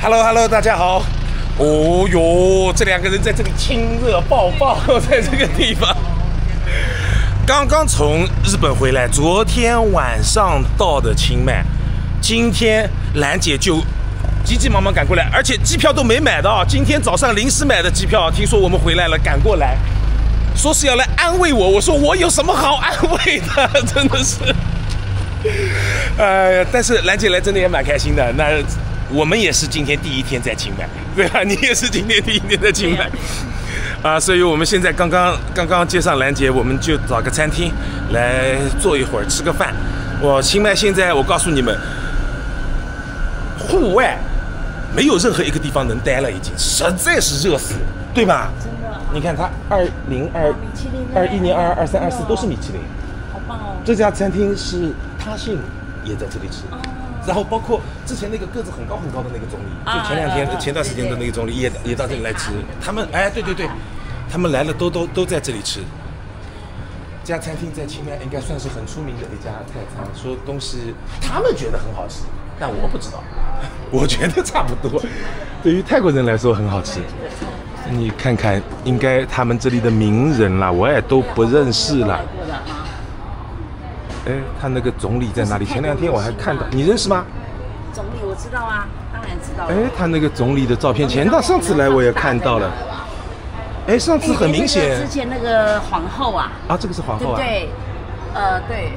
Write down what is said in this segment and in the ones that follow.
Hello， 大家好。哦哟，这两个人在这里亲热抱抱，在这个地方。刚刚从日本回来，昨天晚上到的清迈，今天兰姐就急急忙忙赶过来，而且机票都没买到，今天早上临时买的机票。听说我们回来了，赶过来，说是要来安慰我。我说我有什么好安慰的，真的是。但是兰姐来真的也蛮开心的。那我们也是今天第一天在清迈，对吧？你也是今天第一天在清迈，所以我们现在刚刚接上兰姐，我们就找个餐厅来坐一会儿，吃个饭。清迈现在我告诉你们，户外没有任何一个地方能待了，已经实在是热死，对吧？真的。你看它2021年、22、23、24都是米其林，好棒哦！这家餐厅是他信也在这里吃。然后包括之前那个个子很高的那个总理，就前段时间的那个总理也到这里来吃。他们对，他们来了都在这里吃。这家餐厅在清迈应该算是很出名的一家菜餐，说东西他们觉得很好吃，但我不知道，我觉得差不多。对于泰国人来说很好吃。你看看，应该他们这里的名人啦，我也都不认识了。哎，他那个总理在哪里？前两天我还看到，你认识吗？总理我知道啊，当然知道。哎，他那个总理的照片，上次来我也看到了。哎，上次很明显。之前那个皇后啊。啊，这个是皇后啊。对，对。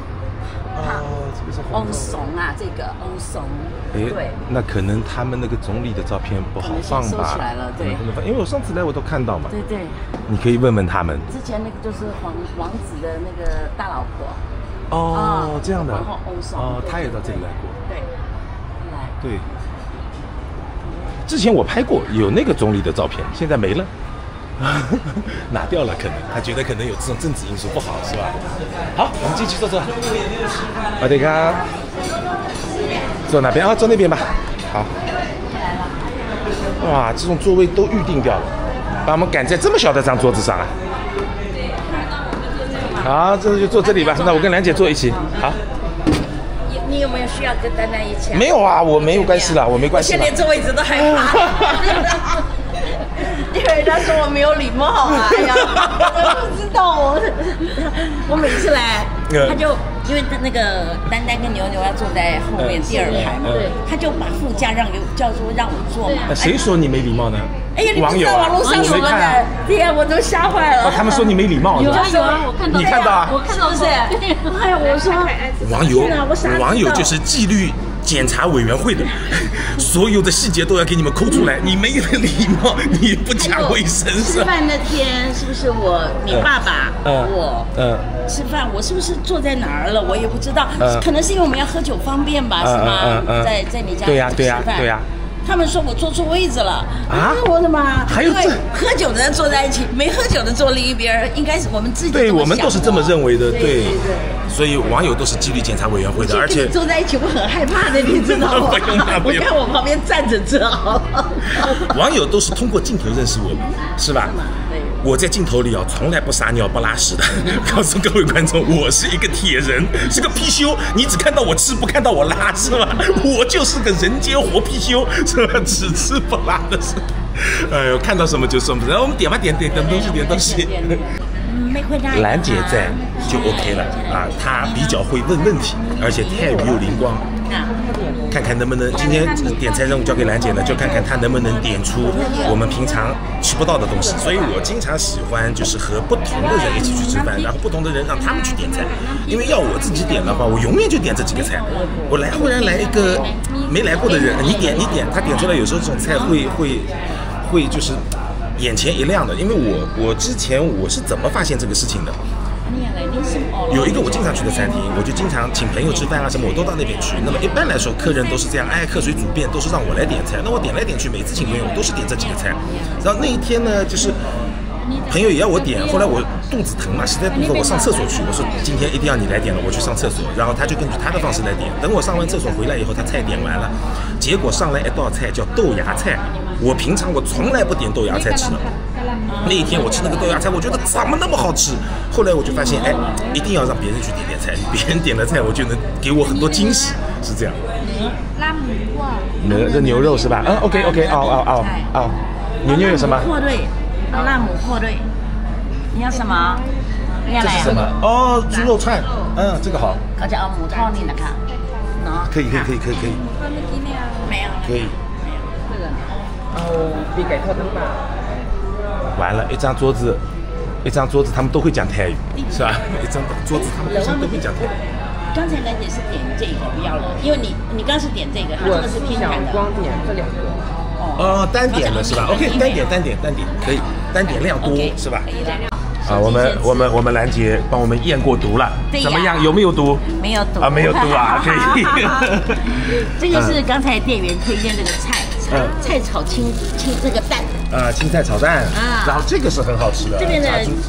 这个是皇后。欧怂啊，这个欧怂。哎，那可能他们那个总理的照片不好放吧？收起来了，对。因为我上次来我都看到嘛。对。你可以问问他们。之前那个就是王子的那个大老婆。哦，这样的。然后欧松。哦，他也到这里来过。对。之前我拍过有那个总理的照片，现在没了，拿掉了，可能他觉得可能有这种政治因素不好，是吧？好，我们进去坐。好的，看，坐哪边啊？坐那边吧。好。哇，这种座位都预定掉了，把我们赶在这么小的张桌子上啊！好，这就坐这里吧。那我跟兰姐坐一起。好。你有没有需要跟丹丹一起？没有啊，我没有关系啦，我没关系。我现在连坐位置都害怕，因为人家说我没有礼貌啊。哎呀，我不知道我每次来，他就因为那个丹丹跟牛牛要坐在后面第二排嘛，他就把副驾叫做让我坐嘛。谁说你没礼貌呢？哎呀，你不知道网络上什么的，对呀，我都吓坏了。他们说你没礼貌。有啊，我看到。你看到啊？我看到是不是？哎呀，我说网友就是纪律检查委员会的，所有的细节都要给你们抠出来。你没有礼貌，你不讲卫生是吧？吃饭那天是不是你爸爸我吃饭，我是不是坐在哪儿了？我也不知道，可能是因为我们要喝酒方便吧，是吗？在你家对呀。他们说我坐错位置了啊！我的妈！还有这喝酒的人坐在一起，没喝酒的坐另一边，应该是我们自己。对，我们都是这么认为的。对，所以网友都是纪律检查委员会的，而且坐在一起我很害怕的，你知道吗？我看我旁边站着这好了。网友都是通过镜头认识我们，是吧？我在镜头里从来不撒尿不拉屎的，告诉各位观众，我是一个铁人，是个貔貅，你只看到我吃，不看到我拉，是吧？我就是个人间活貔貅，是吧？只吃不拉的是，哎呦，看到什么就什么，然后我们点吧，点东西。兰姐在就 OK 了啊，她比较会问问题，而且泰语又灵光。看看能不能今天点菜任务交给兰姐呢，就看看她能不能点出我们平常吃不到的东西。所以我经常喜欢就是和不同的人一起去吃饭，然后不同的人让他们去点菜，因为要我自己点的话，我永远就点这几个菜。忽然来一个没来过的人，你点，他点出来，有时候这种菜会就是眼前一亮的。因为我之前我是怎么发现这个事情的？有一个我经常去的餐厅，我就经常请朋友吃饭啊什么，我都到那边去。那么一般来说，客人都是这样，客随主便，都是让我来点菜。那我点来点去，每次请朋友我都是点这几个菜。然后那一天呢，就是朋友也要我点，后来我肚子疼嘛，实在肚子我上厕所去，我说今天一定要你来点了，我去上厕所。然后他就根据他的方式来点。等我上完厕所回来以后，他菜点完了，结果上来一道菜叫豆芽菜。我平常我从来不点豆芽菜吃的。那一天我吃那个豆芽菜，我觉得怎么那么好吃？后来我就发现，一定要让别人去点菜，别人点的菜，我就能给我很多惊喜，是这样。拉姆货，这牛肉是吧？OK，哦，牛有什么？破队，拉姆破队。你要什么？这是什么？哦，猪肉串。这个好。เขาจะเอาหมูทอดนี่นะคะเนาะ可以。没有。可以。比改套灯吧。完了，一张桌子，他们都会讲泰语，是吧？一张桌子，他们互相都会讲泰语。刚才兰姐是点这个不要了，因为你刚是点这个，它这个是拼盘的。光点这两个。单点的是吧 ？OK， 单点可以，单点量多是吧？我们兰姐帮我们验过毒了，怎么样？有没有毒？没有毒啊，没有毒啊，可以。这个是刚才店员推荐这个菜炒青这个蛋。青菜炒蛋。然后这个是很好吃的。这边的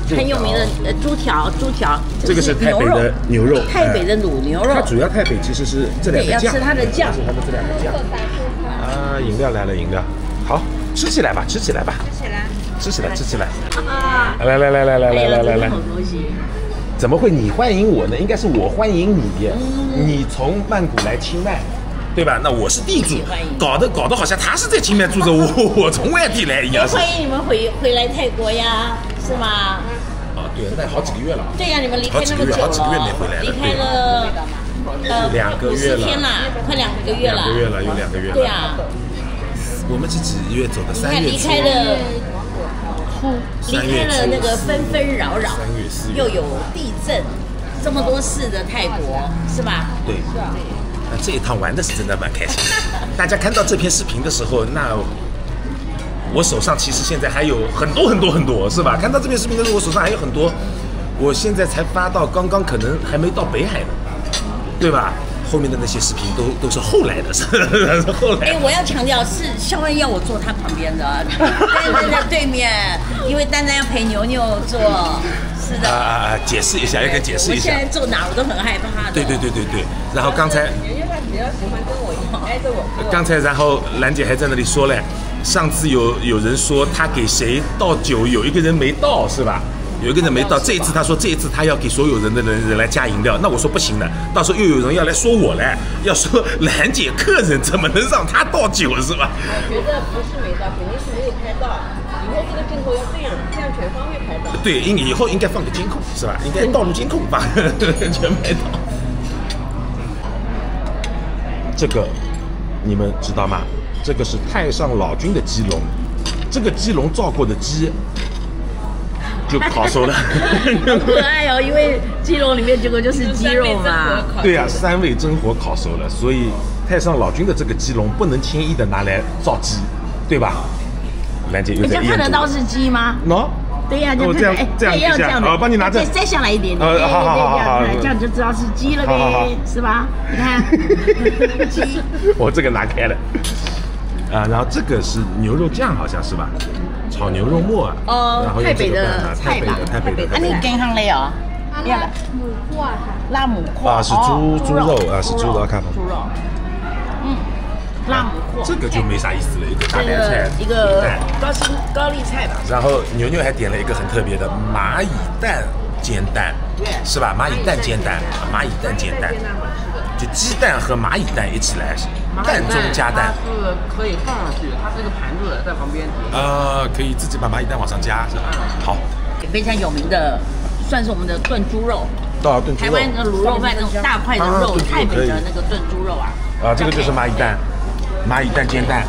很有名的猪条。这个是台北的牛肉。台北的卤牛肉。它主要台北其实是这两个酱。要吃它的酱。是它的这两个酱。饮料来了，饮料。好，吃起来吧。吃起来。来。怎么会你欢迎我呢？应该是我欢迎你。你从曼谷来清迈，对吧？那我是地主，搞得好像他是在清迈住着，我从外地来一样。欢迎你们回来泰国呀，是吗？对，那好几个月了。对呀，你们离开那么久了，好几个月没回来了。离开了2个月了，50天了，快2个月了。2个月了，有2个月了。对呀。我们是几月走的？3月初。离开了那个纷纷扰扰，又有地震，这么多事的泰国，是吧？对。那这一趟玩的是真的蛮开心的。大家看到这篇视频的时候，那我手上其实现在还有很多，是吧？看到这篇视频的时候，我手上还有很多，我现在才发到，刚刚可能还没到北海呢，对吧？后面的那些视频都是后来的，是后来。我要强调是肖恩要我坐他旁边的，丹在对面，因为丹要陪牛坐。是的。解释一下，要跟解释一下。我现在坐哪我都很害怕的。对。然后刚才，圆圆她比较喜欢跟我一起挨着我坐。刚才，然后兰姐还在那里说嘞，上次有人说他给谁倒酒，有一个人没倒，是吧？有一个人没到，这一次他说他要给所有人来加饮料，那我说不行的，到时候又有人要来说我嘞，要说兰姐客人怎么能让他倒酒是吧？我觉得不是没到，肯定是没有拍到。以后这个镜头要这样全方位拍到。对，以后应该放个监控是吧？应该道路监控把全拍到。这个你们知道吗？这个是太上老君的鸡笼，这个鸡笼照过的鸡。就烤熟了，好可爱哦！因为鸡笼里面结果就是鸡肉嘛。对呀，3味真火烤熟了，所以太上老君的这个鸡笼不能轻易的拿来照鸡，对吧？兰姐又在验。看得到是鸡吗？喏。对呀，我这样，我帮你拿着。再下来一点点。好，这样就知道是鸡了呗，是吧？你看，鸡。我这个拿开了。然后这个是牛肉酱，好像是吧？炒牛肉末然后台北的台北的。你跟上来哦。拉姆胯。是猪肉是猪肉，看吧。猪肉。拉姆胯。这个就没啥意思了，一个大白菜，一个高丽菜吧。然后牛还点了一个很特别的蚂蚁蛋煎蛋，是吧？蚂蚁蛋煎蛋，就鸡蛋和蚂蚁蛋一起来，蛋中加蛋。它是可以放上去，它是个盘子在旁边。可以自己把蚂蚁蛋往上加，是吧？好。非常有名的，算是我们的炖猪肉。炖猪肉。台湾的卤肉饭那种大块的肉，台北的那个炖猪肉这个就是蚂蚁蛋煎蛋。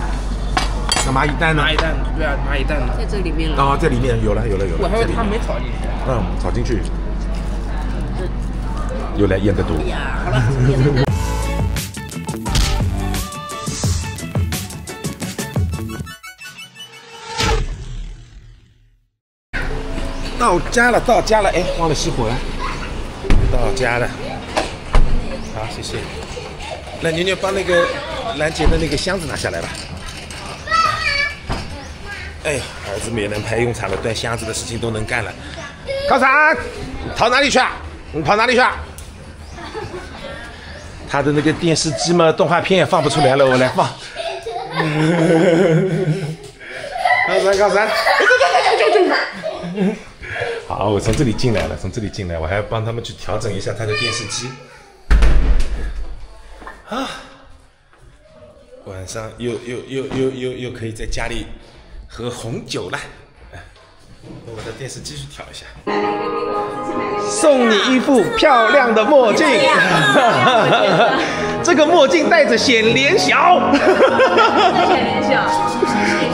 那蚂蚁蛋呢？对啊，蚂蚁蛋在这里面了。在里面有了。我还以为它没炒进去。炒进去。又来验个毒。好了。到家了，忘了熄火了。到家了。好，谢谢。来，牛帮那个兰姐的那个箱子拿下来吧。儿子们也能派用场了，端箱子的事情都能干了。高产，你跑哪里去？他的那个电视机嘛，动画片也放不出来了，我来放。高产，好，我从这里进来，我还要帮他们去调整一下他的电视机。晚上又可以在家里喝红酒了。我的电视继续调一下。送你一副漂亮的墨镜，这个墨镜戴着显脸小，显脸小，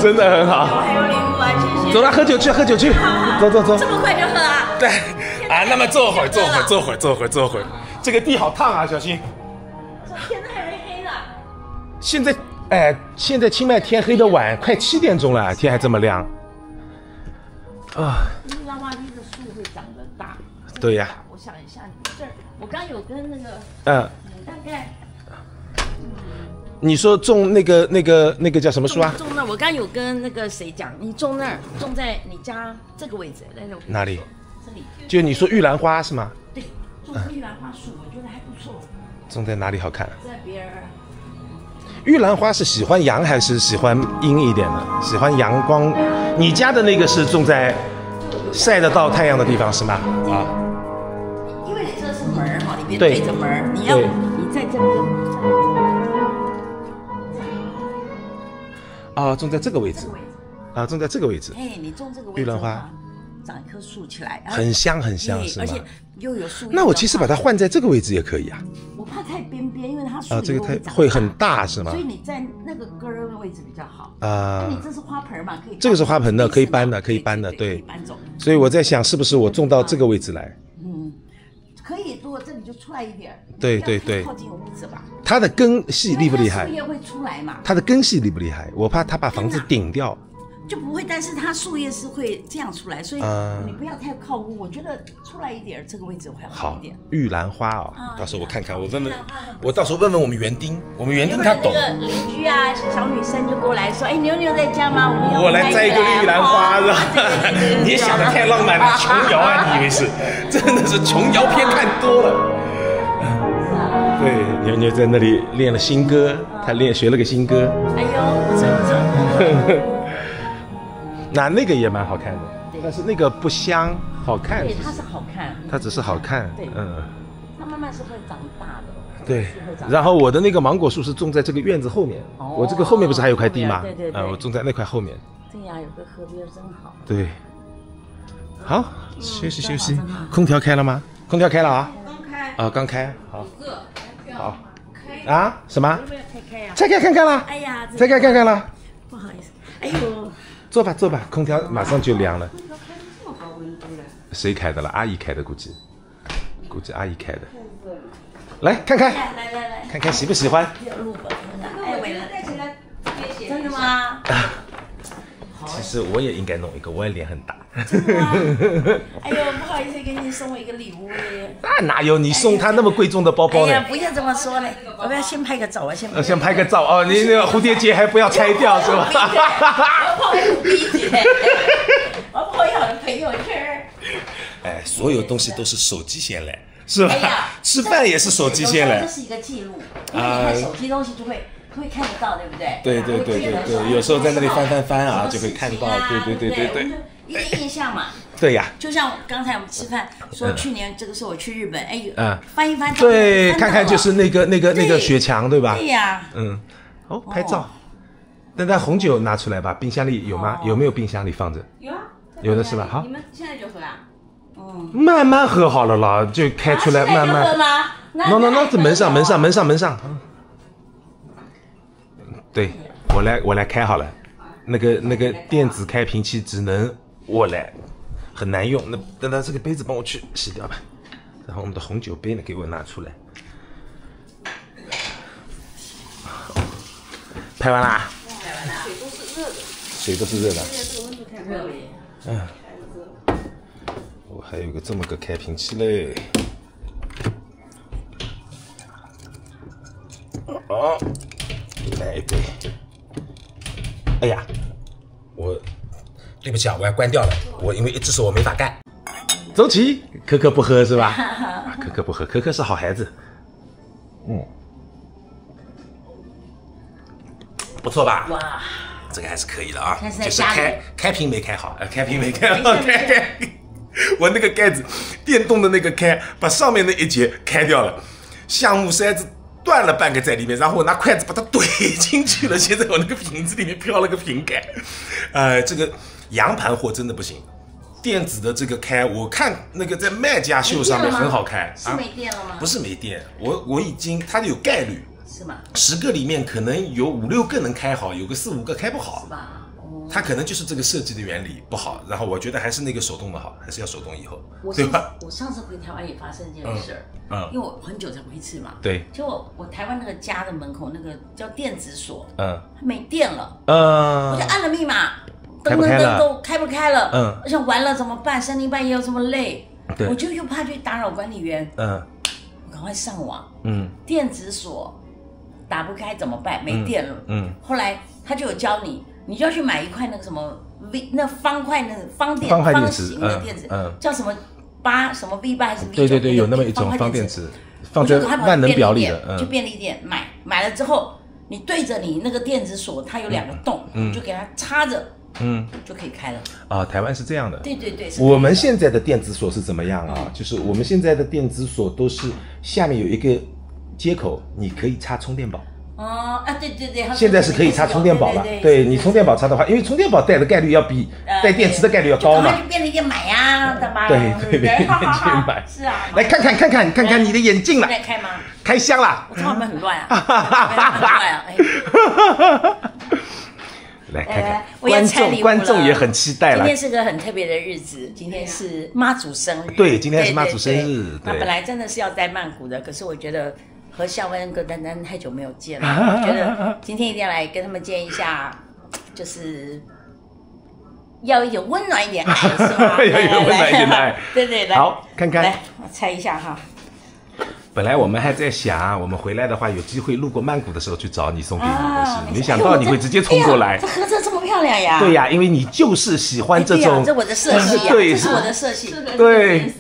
真的很好。还有礼物啊，谢谢。走了，喝酒去，喝酒去，走。这么快就喝啊？对，啊，那么坐会儿。这个地好烫啊，小心。天都还没黑呢。现在清迈天黑的晚，快7点钟了，天还这么亮。啊。绿拉花梨的树会长得大。对呀。我想一下，你这儿我刚有跟那个，大概。你说种那个叫什么树啊？种那，我刚有跟那个谁讲，你种那儿，种在你家这个位置，哪里？这里。就你说玉兰花是吗？对，种玉兰花树，我觉得还不错。种在哪里好看？在边儿。玉兰花是喜欢阳还是喜欢阴一点的？喜欢阳光。你家的那个是种在晒得到太阳的地方是吗？啊。因为这是门哈，里边对着门，你在这边。啊，种在这个位置。啊，种在这个位置。哎，你种这个位置，玉兰花长一棵树起来，很香是吗？而且又有树。那我其实把它换在这个位置也可以啊。我怕太边，因为它树这个会很大是吗？所以你在那个根儿的位置比较好。啊，你这是花盆嘛，可以。这个是花盆的，可以搬的，对。搬走。所以我在想，是不是我种到这个位置来？可以，如果这里就出来一点。对，靠近屋子吧。它的根系厉不厉害？树叶会出来嘛？它的根系厉不厉害？我怕它把房子顶掉。就不会，但是它树叶是会这样出来，所以你不要太靠屋，我觉得出来一点，这个位置会好一点。玉兰花哦，到时候我看看，我到时候问问我们园丁，他懂。那个邻居啊，小女生就过来说：“哎，妞妞在家吗？我来摘一个玉兰花，是吧？”你也想得太浪漫了，琼瑶啊，你以为是？真的是琼瑶片看多了。对，妞妞在那里练了新歌，她学了个新歌。哎呦，不错。那个也蛮好看的，但是那个不香，好看。对，它是好看，它只是好看。它慢慢是会长大的。对，然后我的那个芒果树是种在这个院子后面，我这个后面不是还有块地吗？对。我种在那块后面。对呀，有个河边真好。对。好，休息。空调开了吗？空调开了啊。刚开。啊，刚开。好。热。好。啊？什么？拆开呀？拆开看看了。哎呀，拆开看看了。不好意思。哎呦。坐吧，空调马上就凉了。空调开这么高温度了？谁开的了？阿姨开的，估计阿姨开的。来看看，来，看看喜不喜欢？真的吗？其实我也应该弄一个，我也脸很大。真的吗？哎呦，不好意思，给你送我一个礼物耶。那哪有你送他那么贵重的包包呢？哎呀，不要这么说嘞，我们要先拍个照啊，先拍个照哦。你那个蝴蝶结还不要拆掉是吧？我泡蝴蝶结，我泡一好的朋友圈。哎，所有东西都是手机先来，是吧？吃饭也是手机先来。这是一个记录，因为你看手机东西就会看得到，对不对？对，有时候在那里翻啊，就会看到。对。一个印象嘛。对呀。就像刚才我们吃饭说，去年这个时候我去日本，翻一翻。对，看看就是那个雪墙，对吧？对呀。拍照。那红酒拿出来吧，冰箱里有吗？有没有冰箱里放着？有啊。有的是吧？好。你们现在就喝啊？慢慢喝好了啦，就开出来慢慢。喝吗？那这门上。对，我来开好了。那个电子开瓶器只能我来，很难用。那等这个杯子帮我去洗掉吧。然后我们的红酒杯呢，给我拿出来。拍完啦？水都是热的。现在这个温度太热了。我还有个这么个开瓶器嘞。好，来一杯。哎呀，对不起啊，我要关掉了。因为一只手我没法干。走起，可可不喝是吧？可可不喝，可可是好孩子。不错吧？哇，这个还是可以的啊。就是开瓶没开好，开瓶没开好，我那个盖子，电动的那个开，把上面的一节开掉了。橡木塞子断了半个在里面，然后我拿筷子把它怼进去了。现在我那个瓶子里面飘了个瓶盖。这个洋盘货真的不行。电子的这个开，我看那个在卖家秀上面很好开，是没电了吗？不是没电，我已经它有概率，是吗？10个里面可能有5、6个能开好，有个4、5个开不好，是吧？它可能就是这个设计的原理不好，然后我觉得还是那个手动的好，还是要手动以后，对吧？我上次回台湾也发生这件事儿，因为我很久才回一次嘛，对，就我台湾那个家的门口那个叫电子锁，它没电了，我就按了密码。灯都开不开了，我想完了怎么办？深更半夜又这么累，我就又怕去打扰管理员，我赶快上网，电子锁打不开怎么办？没电了，后来他就有教你，你就要去买一块那个什么 V 那方块那个方形的电子，叫什么什么 V8还是 V9？对，有那么一种方电池，放在万能表里的，去便利店买了之后，你对着你那个电子锁，它有2个洞，就给它插着。就可以开了台湾是这样的。对，我们现在的电子锁是怎么样啊？就是我们现在的电子锁都是下面有一个接口，你可以插充电宝。对，现在是可以插充电宝了。对你充电宝插的话，因为充电宝带的概率要比带电池的概率要高嘛。就去便利店买呀，大妈。对，便利店去买。是啊。来看看你的眼镜了。现在开吗？开箱了。我看我们很乱啊。很乱啊。来看看，观众也很期待了。今天是个很特别的日子，今天是妈祖生日。对，今天是妈祖生日。那本来真的是要在曼谷的，可是我觉得和孝恩跟丹丹太久没有见了，我觉得今天一定要来跟他们见一下，就是要有温暖一点爱，是吧？要有温暖一点的爱。对，来，好，看看。来，我猜一下哈。本来我们还在想，我们回来的话有机会路过曼谷的时候去找你送给你的是，没想到你会直接冲过来。这盒子这么漂亮呀！对呀，因为你就是喜欢这种，这我的色系呀，这是我的色系。对，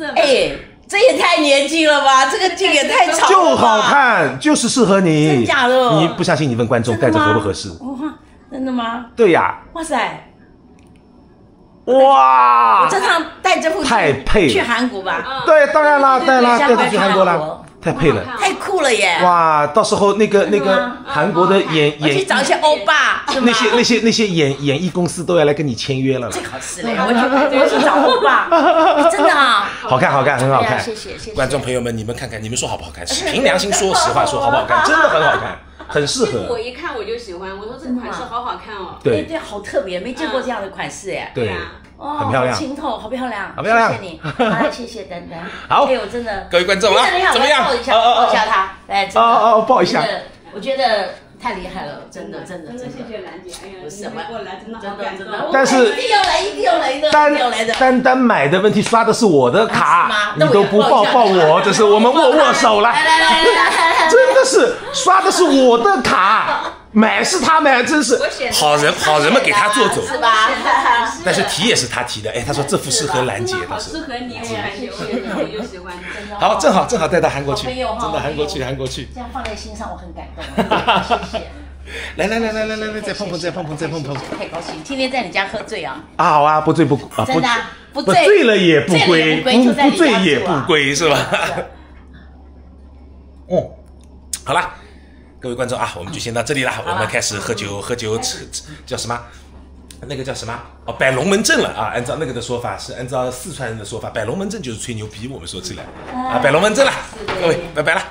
这也太年轻了吧！这个镜也太长了，就好看，就是适合你。真假的？你不相信？你问观众戴着合不合适？哇，真的吗？对呀。哇塞！哇！我这趟带这副太配了，去韩国吧？对，当然啦，带着去韩国啦。太配了，太酷了耶！哇，到时候那个韩国的我去找一些欧巴，那些演艺公司都要来跟你签约了。最好是嘞，我去找欧巴，真的啊，好看，很好看。谢谢。观众朋友们，你们看看，你们说好不好看？凭良心说实话，说好不好看？真的很好看，很适合。我一看我就喜欢，我说这款式好好看哦。对，好特别，没见过这样的款式耶。对。很漂亮，清透，好漂亮，好漂亮，谢谢你，好，谢谢丹丹。好，我真的，各位观众啊，怎么样？抱一下他，来，抱一下。我觉得太厉害了，真的，谢谢兰姐，哎呀，不是嘛，过来真的好感动。但是一定要来的，丹买的问题刷的是我的卡，你都不抱我，这是我们握手了。来，真的是刷的是我的卡。买是他买，真是好人们给他做走，是吧？但是提也是他提的，他说这副适合兰姐，好适合你，我就喜欢。好，正好带到韩国去，真的韩国去，这样放在心上，我很感动，谢谢。来，再碰碰，太高兴，天天在你家喝醉啊！好啊，不醉不真的不醉了也不归，不醉也不归，是吧？好了。各位观众啊，我们就先到这里了。我们开始喝酒，吃叫什么？那个叫什么？摆龙门阵了啊！按照那个的说法，是按照四川人的说法，摆龙门阵就是吹牛逼。我们说起来啊，摆龙门阵了。各位，拜拜了。